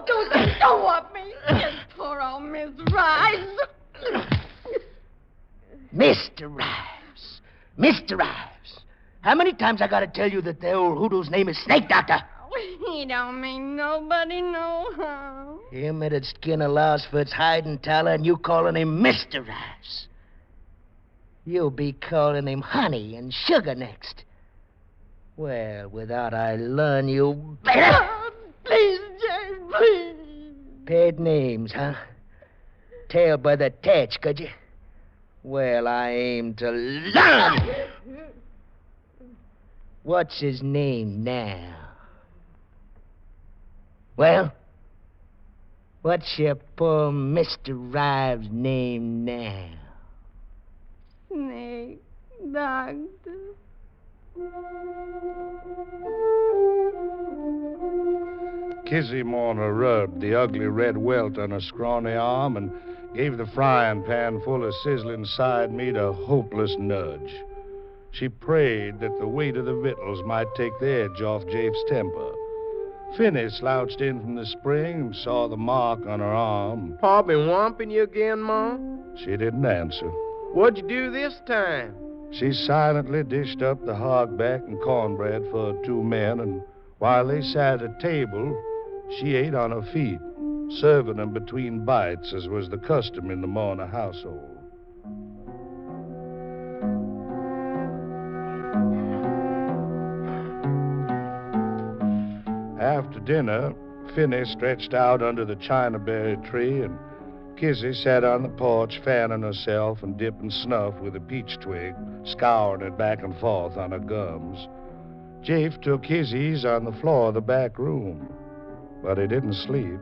Don't want me. Poor old Miss Rives. Mr. Rives. Mr. Rives. How many times I gotta tell you that the old hoodoo's name is Snake Doctor? He don't mean nobody no harm. Him that'd skin a louse for its hide and tallow, and you calling him Mr. Rives. You'll be calling him Honey and Sugar next. Well, without I learn you better. Please, James, please. Paid names, huh? Tell by the tatch, could you? Well, I aim to learn. What's his name now? Well, what's your poor Mr. Rives' name now? Snake Doctor. Kizzy Mourner rubbed the ugly red welt on her scrawny arm and gave the frying pan full of sizzling side meat a hopeless nudge. She prayed that the weight of the victuals might take the edge off Jafe's temper. Finney slouched in from the spring and saw the mark on her arm. Pa been whomping you again, Ma? She didn't answer. What'd you do this time? She silently dished up the hogback and cornbread for 2 men, and while they sat at table, she ate on her feet, serving them between bites, as was the custom in the Mourner household. After dinner, Finney stretched out under the chinaberry tree, and Kizzy sat on the porch fanning herself and dipping snuff with a peach twig, scouring it back and forth on her gums. Jafe took his ease on the floor of the back room, but he didn't sleep.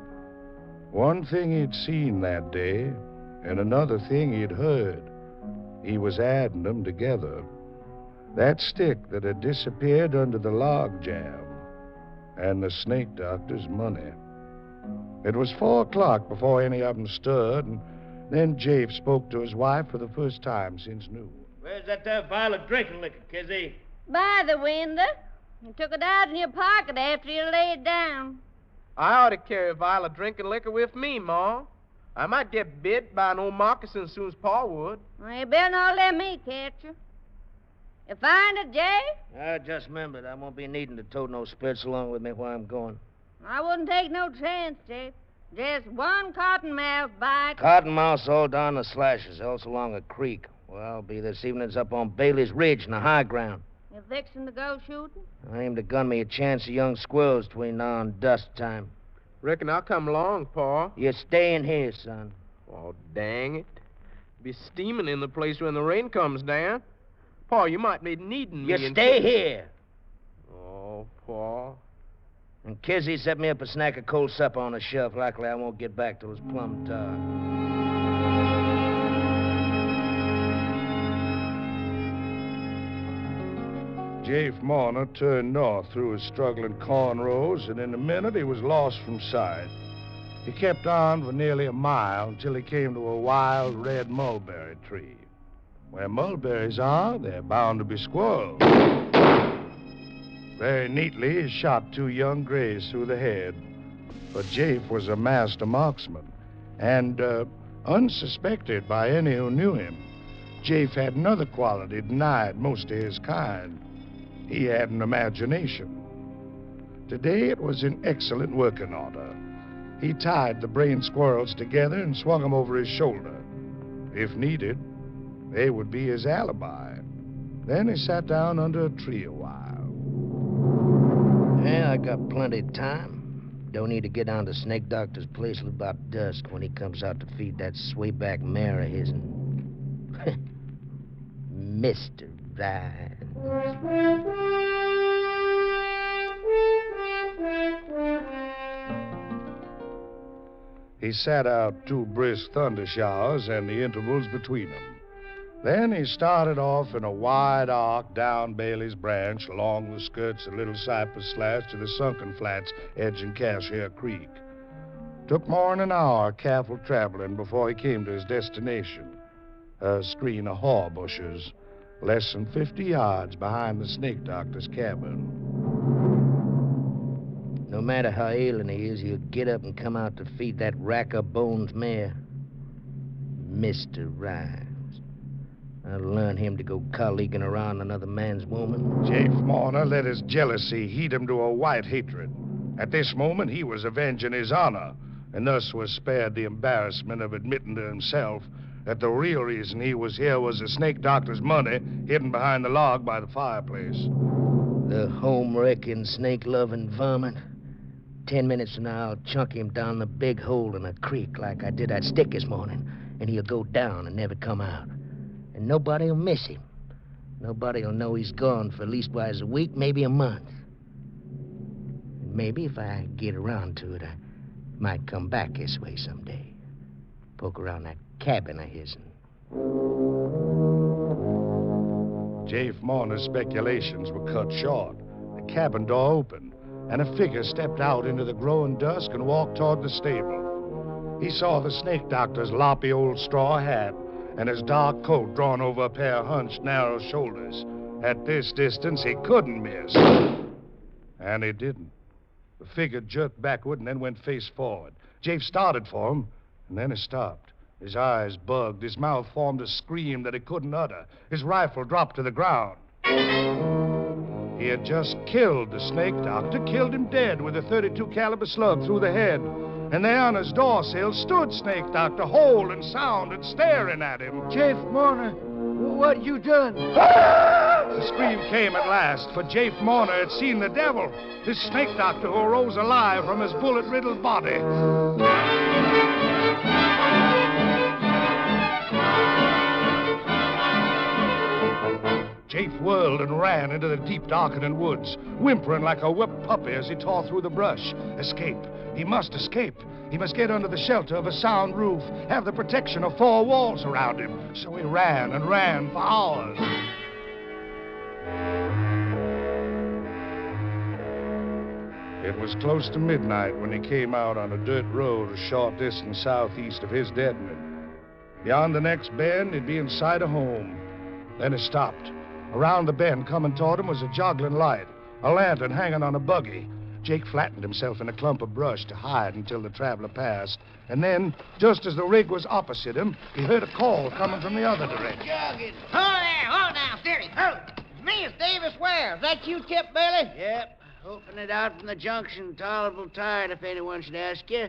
One thing he'd seen that day, and another thing he'd heard. He was adding them together. That stick that had disappeared under the log jam, and the Snake Doctor's money. It was 4 o'clock before any of them stirred, and then Jafe spoke to his wife for the first time since noon. Where's that there vial of drinking liquor, Kizzy? By the window. You took it out in your pocket after you laid down. I ought to carry a vial of drinking liquor with me, Ma. I might get bit by an old moccasin as soon as Pa would. Well, you better not let me catch you. You find it, Jay? I just remembered I won't be needing to tote no spirits along with me while I'm going. I wouldn't take no chance, Jay. Just one cottonmouth bite. Cottonmouths all down the slashes, else along a creek. Well, I'll be this evening's up on Bailey's Ridge in the high ground. You fixing to go shooting? I aim to gun me a chance of young squirrels between now and dusk time. Reckon I'll come along, Pa. You're staying here, son. Oh, dang it. Be steaming in the place when the rain comes down. Pa, you might be needing me. You stay here. Oh, Pa. And Kizzy set me up a snack of cold supper on the shelf. Likely I won't get back till it's plumb dark. Jafe Mourner turned north through his struggling cornrows, and in a minute he was lost from sight. He kept on for nearly a mile until he came to a wild red mulberry tree. Where mulberries are, they're bound to be squirrels. Very neatly, he shot 2 young grays through the head. For Jafe was a master marksman, and unsuspected by any who knew him. Jafe had another quality denied most of his kind. He had an imagination. Today it was in excellent working order. He tied the brain squirrels together and swung them over his shoulder. If needed, they would be his alibi. Then he sat down under a tree a while. Yeah, I got plenty of time. don't need to get down to Snake Doctor's place till about dusk when he comes out to feed that swayback mare of his. Mr. Rhymes. He sat out 2 brisk thunder showers and the intervals between them. Then he started off in a wide arc down Bailey's Branch along the skirts of Little Cypress Slash to the sunken flats edging Cashier Creek. Took more than an hour careful traveling before he came to his destination, a screen of haw bushes, less than 50 yards behind the Snake Doctor's cabin. No matter how ailing he is, he'll get up and come out to feed that rack-of-bones mare. Mr. Rhymes. I'll learn him to go colleaguing around another man's woman. Jafe Marner let his jealousy heat him to a white hatred. At this moment, he was avenging his honor, and thus was spared the embarrassment of admitting to himself that the real reason he was here was the Snake Doctor's money hidden behind the log by the fireplace. The home-wrecking, snake-loving varmint. 10 minutes from now, I'll chunk him down the big hole in a creek like I did that stick this morning, and he'll go down and never come out. And nobody'll miss him. Nobody'll know he's gone for leastwise a week, maybe a month. And maybe if I get around to it, I might come back this way someday. Poke around that cabin of his'n. Jafe Marner's speculations were cut short. The cabin door opened, and a figure stepped out into the growing dusk and walked toward the stable. He saw the Snake Doctor's loppy old straw hat and his dark coat drawn over a pair of hunched, narrow shoulders. At this distance, he couldn't miss. And he didn't. The figure jerked backward and then went face forward. Jafe started for him, and then he stopped. His eyes bugged. His mouth formed a scream that he couldn't utter. His rifle dropped to the ground. He had just killed the Snake Doctor, killed him dead with a .32 caliber slug through the head. And there on his doorsill stood Snake Doctor, whole and sound and staring at him. Jafe Marner, what you done? The scream came at last, for Jafe Marner had seen the devil, this Snake Doctor who arose alive from his bullet-riddled body. Jafe whirled and ran into the deep, darkening woods, whimpering like a whipped puppy as he tore through the brush. Escape. He must escape. He must get under the shelter of a sound roof, have the protection of 4 walls around him. So he ran and ran for hours. It was close to midnight when he came out on a dirt road a short distance southeast of his deadening. Beyond the next bend, he'd be in sight of home. Then he stopped. Around the bend, coming toward him, was a joggling light, a lantern hanging on a buggy. Jake flattened himself in a clump of brush to hide until the traveler passed. And then, just as the rig was opposite him, he heard a call coming from the other direction. Hold there, hold now, steady, hold. It's me, it's Davis Ware. Is that you, Tip Bailey? Yep. Hoping it out from the junction. Tolerable tired, if anyone should ask you.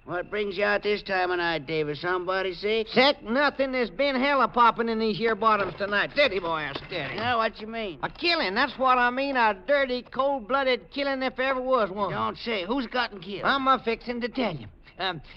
What brings you out this time of night, Davis? Somebody sick? Sick? Nothing. There's been hella popping in these here bottoms tonight. Steady, boy, steady. Now, what you mean? A killing, that's what I mean. A dirty, cold-blooded killing if there ever was one. Don't say. Who's gotten killed? I'm a-fixing to tell you.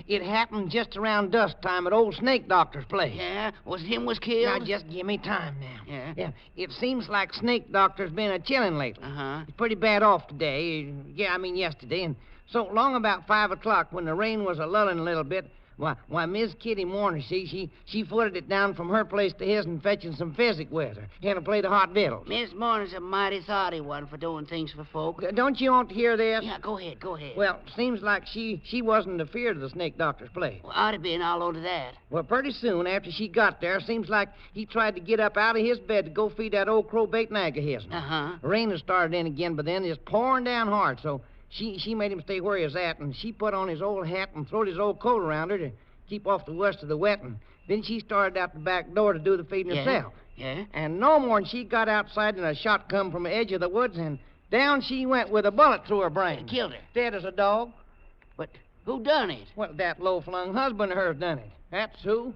It happened just around dusk time at old Snake Doctor's place. Yeah? Was it him was killed? Now, just give me time now. Yeah? It seems like Snake Doctor's been a-chilling lately. Uh-huh. He's pretty bad off today. Yesterday. And so long about 5 o'clock, when the rain was a-lulling a little bit, why, Miss Kitty Warner, she footed it down from her place to his and fetching some physic with her. Had to play the hot victuals. Miss Warner's a mighty thoughty one for doing things for folk. Don't you want to hear this? Yeah, go ahead. Well, seems like she wasn't afeard of the Snake Doctor's place. Well, I'd have been all over that. Well, pretty soon after she got there, seems like he tried to get up out of his bed to go feed that old crowbait nag of his. Uh-huh. The rain had started in again, but then it's pouring down hard, so she made him stay where he was at, and she put on his old hat and throwed his old coat around her to keep off the worst of the wet, and then she started out the back door to do the feeding herself. Yeah? And no more'n she got outside and a shot come from the edge of the woods, and down she went with a bullet through her brain. It killed her. Dead as a dog. But who done it? Well, that low-flung husband of hers done it. That's who.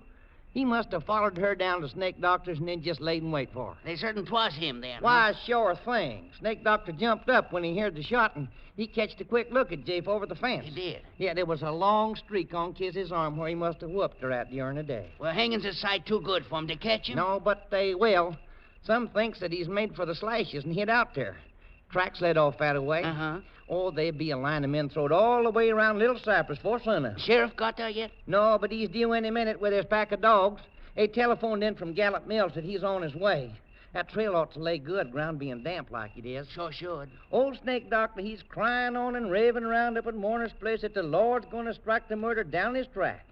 He must have followed her down to Snake Doctor's and then just laid in wait for her. They certain 'twas him then. Why, sure thing. Snake Doctor jumped up when he heard the shot, and he catched a quick look at Jafe over the fence. He did. Yeah, there was a long streak on Kizzy's arm where he must have whooped her at during the day. Well, hanging's a sight too good for him to catch him. No, but they will. Some thinks that he's made for the slashes and hid out there. Tracks led off that way. Uh-huh. Oh, there'd be a line of men throwed all the way around Little Cypress before sunup. Sheriff got there yet? No, but he's due any minute with his pack of dogs. They telephoned in from Gallup Mills that he's on his way. That trail ought to lay good, ground being damp like it is. Sure should. Old Snake Doctor, he's crying on and raving around up at Warner's place that the Lord's going to strike the murder down his track.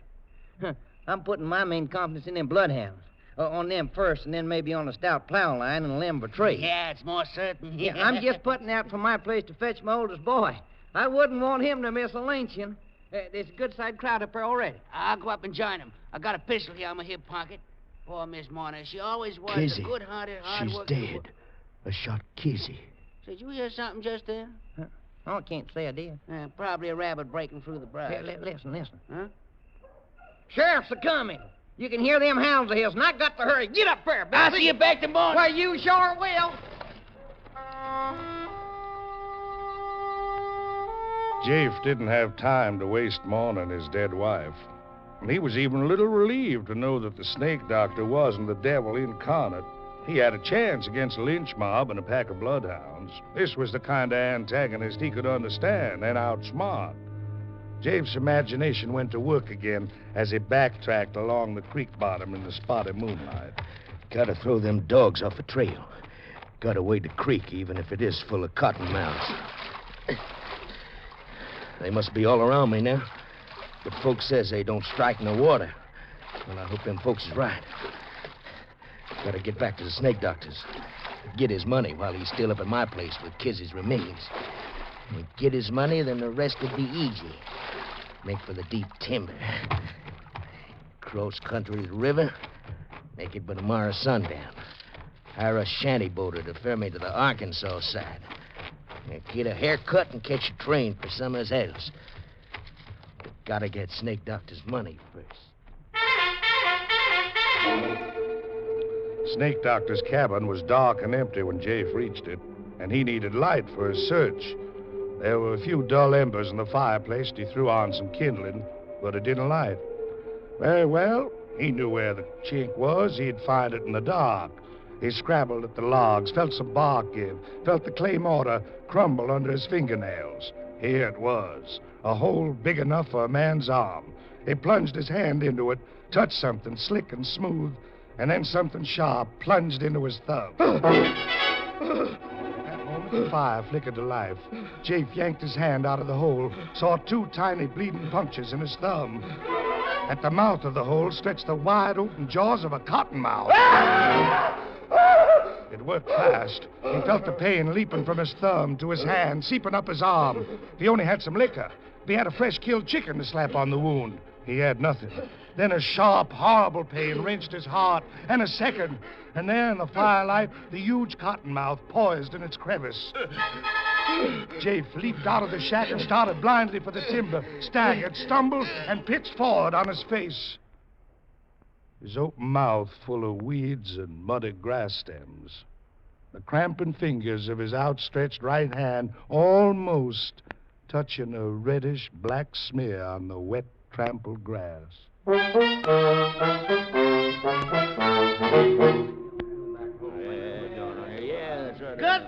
I'm putting my main confidence in them bloodhounds. On them first, and then maybe on a stout plow line and a limb of a tree. Yeah, it's more certain. Yeah, I'm just putting out from my place to fetch my oldest boy. I wouldn't want him to miss a lynching. There's a good side crowd up there already. I'll go up and join him. I got a pistol here on my hip pocket. Poor Miss Marner, she always was Kizzy, a good-hearted, she's hard-working... dead. I shot Kizzy. Did you hear something just there? Oh, I can't say I did. Probably a rabbit breaking through the brush. Hey, listen. Huh? Sheriff's a-coming. You can hear them hounds of his, and I got to hurry. Get up there, Bessie. I'll see you back tomorrow. Well, you sure will. Jafe didn't have time to waste mourning his dead wife. And he was even a little relieved to know that the Snake Doctor wasn't the devil incarnate. He had a chance against a lynch mob and a pack of bloodhounds. This was the kind of antagonist he could understand and outsmart. Jafe's imagination went to work again as he backtracked along the creek bottom in the spotty moonlight. Gotta throw them dogs off the trail. Gotta wade the creek, even if it is full of cottonmouths. They must be all around me now. But folks says they don't strike in the water. Well, I hope them folks is right. Gotta get back to the Snake Doctor's. Get his money while he's still up at my place with Kizzy's remains. When we get his money, then the rest will be easy. Make for the deep timber. Cross country the river. Make it by tomorrow sundown. Hire a shanty boater to ferry me to the Arkansas side. Get a haircut and catch a train for somewhere else. But gotta get Snake Doctor's money first. Snake Doctor's cabin was dark and empty when Jafe reached it, and he needed light for his search. There were a few dull embers in the fireplace, and he threw on some kindling, but it didn't light. Very well, he knew where the chink was. He'd find it in the dark. He scrabbled at the logs, felt some bark give, felt the clay mortar crumble under his fingernails. Here it was, a hole big enough for a man's arm. He plunged his hand into it, touched something slick and smooth, and then something sharp plunged into his thumb. The fire flickered to life. Jafe yanked his hand out of the hole, saw two tiny bleeding punctures in his thumb. At the mouth of the hole stretched the wide-open jaws of a cottonmouth. It worked fast. He felt the pain leaping from his thumb to his hand, seeping up his arm. If he only had some liquor. If he had a fresh-killed chicken to slap on the wound. He had nothing. Then a sharp, horrible pain wrenched his heart, and a second. And there in the firelight, the huge cottonmouth poised in its crevice. Jafe leaped out of the shack and started blindly for the timber, staggered, stumbled, and pitched forward on his face. His open mouth full of weeds and muddy grass stems. The cramping fingers of his outstretched right hand almost touching a reddish-black smear on the wet, trampled grass. Good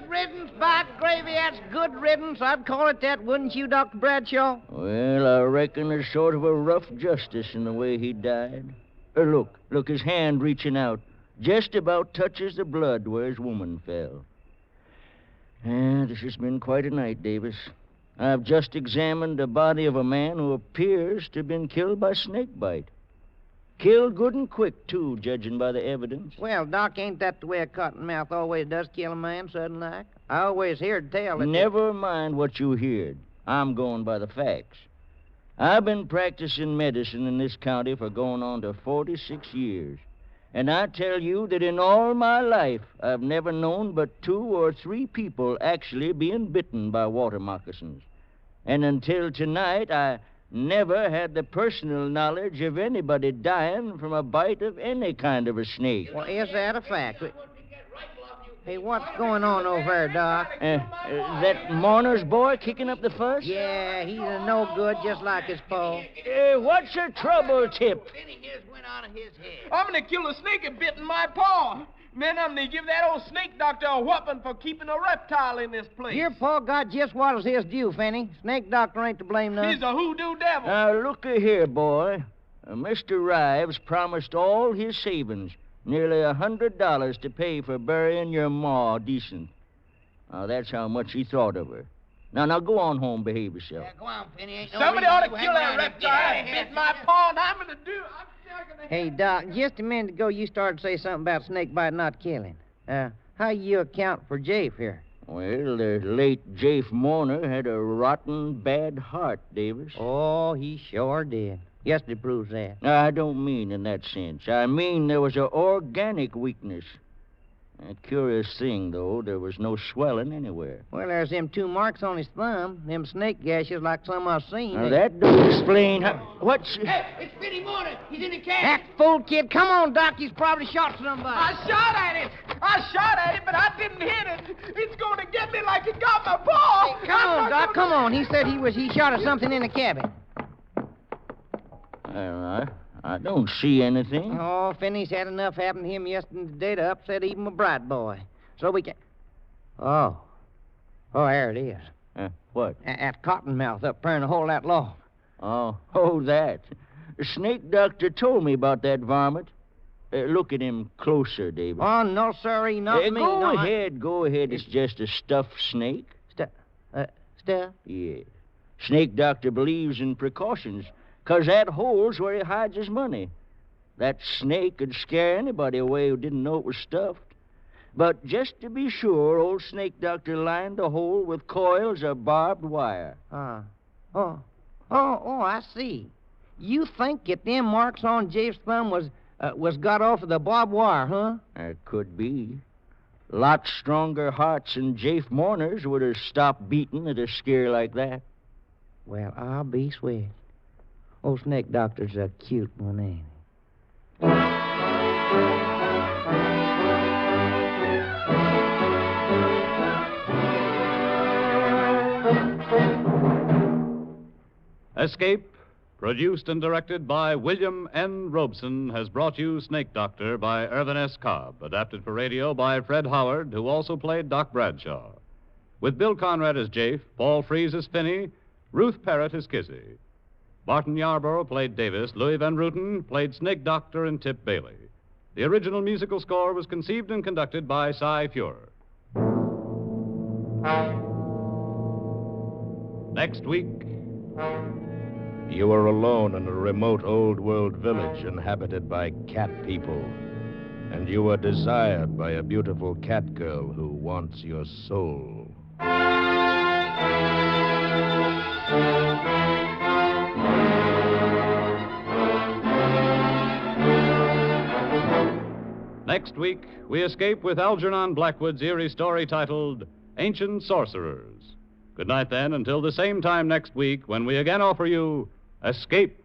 riddance, by gravy, that's good riddance. I'd call it that, wouldn't you, Dr. Bradshaw? Well, I reckon there's sort of a rough justice in the way he died. Look, his hand reaching out. Just about touches the blood where his woman fell. This has been quite a night, Davis. I've just examined the body of a man who appears to have been killed by snake bite. Killed good and quick, too, judging by the evidence. Well, Doc, ain't that the way a cottonmouth always does kill a man sudden like? I always heard tell that... Never mind what you heard. I'm going by the facts. I've been practicing medicine in this county for going on to 46 years. And I tell you that in all my life, I've never known but 2 or 3 people actually being bitten by water moccasins. And until tonight, never had the personal knowledge of anybody dying from a bite of any kind of a snake. Well, is that a fact? Hey, what's going on over there, Doc? That Mourner's boy kicking up the fuss? Yeah, he's a no good, just like his pa. What's the trouble, Tip? I'm gonna kill a snake that bitten my paw. Then I'm gonna give that old snake doctor a whooping for keeping a reptile in this place. Your pa got just what is his due, Finney. Snake doctor ain't to blame none. He's a hoodoo devil. Now, look-a here, boy. Mr. Rives promised all his savings, nearly $100 to pay for burying your ma decent. Now, that's how much he thought of her. Now, go on home, behave yourself. Go on, Finney. Ain't no Somebody reason ought to you kill hang that around reptile and that bit my paw, and I'm gonna do it. Hey, Doc, just a minute ago you started to say something about snake bite not killing. How you account for Jafe here? Well, the late Jafe Mourner had a rotten bad heart, Davis. Oh, he sure did. Yesterday proves that. I don't mean in that sense. I mean there was an organic weakness. A curious thing, though, there was no swelling anywhere. Well, there's them 2 marks on his thumb, them snake gashes like some I've seen. Now, that don't explain how... What's... Hey, it's Finney Mourner. He's in the cabin. That fool kid, come on, Doc. He's probably shot somebody. I shot at it, but I didn't hit it. It's going to get me like it got my paw. Hey, come on, Doc, come on. He said he shot at something in the cabin. Well, I don't see anything. Oh, Finney's had enough happen to him yesterday to upset even a bright boy. So we can... Oh, there it is. What? That cottonmouth up there in the hole of that log. Oh, that. The snake doctor told me about that varmint. Look at him closer, David. Oh, no, sirree, not me. Go ahead. It's just a stuffed snake. Stuff? Yeah. Snake doctor believes in precautions, 'cause that hole's where he hides his money. That snake could scare anybody away who didn't know it was stuffed. But just to be sure, old snake doctor lined the hole with coils of barbed wire. Oh, I see. You think that them marks on Jafe's thumb was got off of the barbed wire, huh? It could be. Lots stronger hearts than Jafe Mourner's would have stopped beating at a scare like that. Well, I'll be sweet. Old snake doctor's a cute one, ain't he? Escape, produced and directed by William N. Robeson, has brought you Snake Doctor by Irvin S. Cobb, adapted for radio by Fred Howard, who also played Doc Bradshaw. With Bill Conrad as Jafe, Paul Frees as Finney, Ruth Parrott as Kizzy. Barton Yarborough played Davis, Louis Van Ruten played Snake Doctor and Tip Bailey. The original musical score was conceived and conducted by Cy Fuhrer. Next week... You are alone in a remote old world village inhabited by cat people, and you are desired by a beautiful cat girl who wants your soul. Next week, we escape with Algernon Blackwood's eerie story titled Ancient Sorcerers. Good night, then, until the same time next week when we again offer you Escape.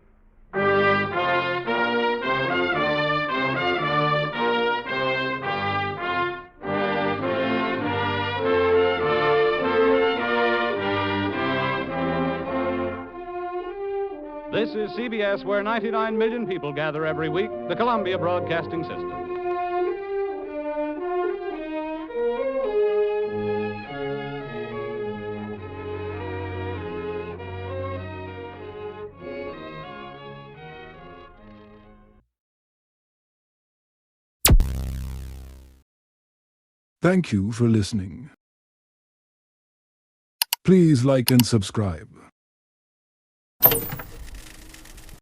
This is CBS, where 99 million people gather every week, the Columbia Broadcasting System. Thank you for listening. Please like and subscribe.